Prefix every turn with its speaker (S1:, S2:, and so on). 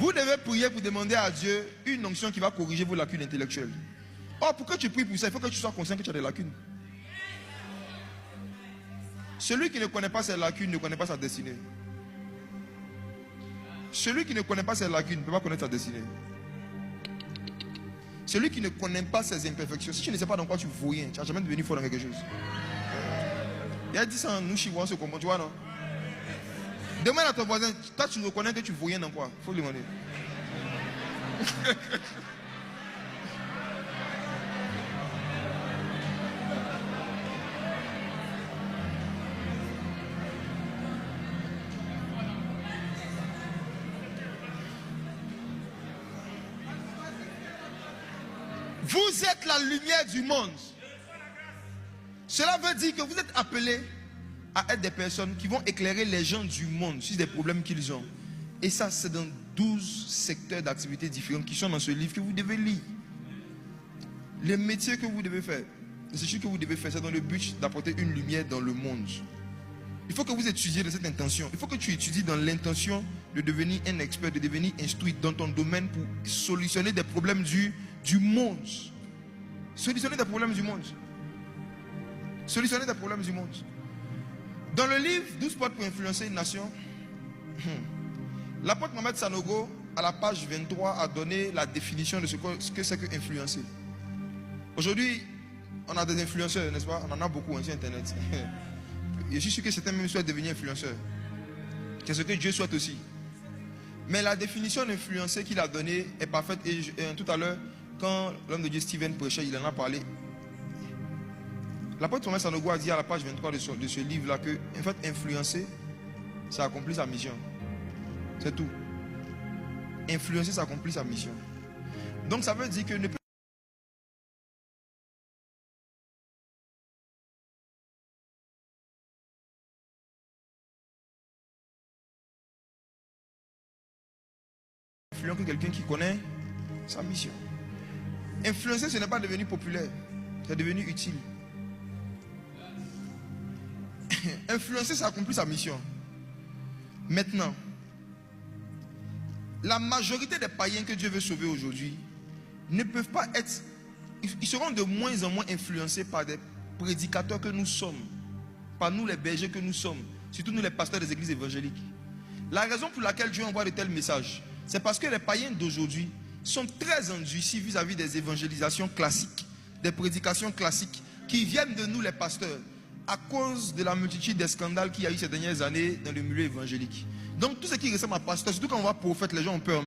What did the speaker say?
S1: Vous devez prier pour demander à Dieu une onction qui va corriger vos lacunes intellectuelles. Or, pour que tu pries pour ça, il faut que tu sois conscient que tu as des lacunes. Celui qui ne connaît pas ses lacunes ne connaît pas sa destinée. Celui qui ne connaît pas ses lacunes ne peut pas connaître sa destinée. Celui qui ne connaît pas ses imperfections, si tu ne sais pas dans quoi tu vaux rien, tu n'as jamais devenu fort dans quelque chose. Il a dit ça en nous, on se comprend, tu vois, non? Demande à ton voisin, toi tu reconnais que tu vaux rien dans quoi? Il faut le demander. Vous êtes la lumière du monde. Cela veut dire que vous êtes appelés à être des personnes qui vont éclairer les gens du monde sur des problèmes qu'ils ont. Et ça, c'est dans 12 secteurs d'activités différents qui sont dans ce livre que vous devez lire. Les métiers que vous devez faire, les études que vous devez faire, c'est dans le but d'apporter une lumière dans le monde. Il faut que vous étudiez de cette intention. Il faut que tu étudies dans l'intention de devenir un expert, de devenir instruit dans ton domaine pour solutionner des problèmes du monde. Solutionner des problèmes du monde. Solutionner des problèmes du monde. Dans le livre 12 portes pour influencer une nation, l'apôtre Mohamed Sanogo, à la page 23, a donné la définition de ce que c'est que influencer. Aujourd'hui, on a des influenceurs, n'est-ce pas? On en a beaucoup sur Internet. Je suis sûr que certains même souhaitent devenir influenceurs. C'est ce que Dieu souhaite aussi. Mais la définition d'influencer qu'il a donnée est parfaite. Et tout à l'heure, quand l'homme de Dieu Steven prêchait, il en a parlé. L'apôtre Mohamed Sanogo a dit à la page 23 de ce livre-là que, en fait, influencer, ça accomplit sa mission. C'est tout. Influencer, ça accomplit sa mission. Donc, ça veut dire que ne peut influencer que quelqu'un qui connaît sa mission. Influencer, ce n'est pas devenu populaire, c'est devenu utile. Influencer, ça accomplit sa mission. Maintenant, la majorité des païens que Dieu veut sauver aujourd'hui ne peuvent pas être, ils seront de moins en moins influencés par des prédicateurs que nous sommes, par nous les bergers que nous sommes, surtout nous les pasteurs des églises évangéliques. La raison pour laquelle Dieu envoie de tels messages, c'est parce que les païens d'aujourd'hui sont très endurcis vis-à-vis des évangélisations classiques, des prédications classiques qui viennent de nous les pasteurs, à cause de la multitude des scandales qu'il y a eu ces dernières années dans le milieu évangélique. Donc tout ce qui ressemble à pasteur, surtout quand on voit prophète, les gens ont peur.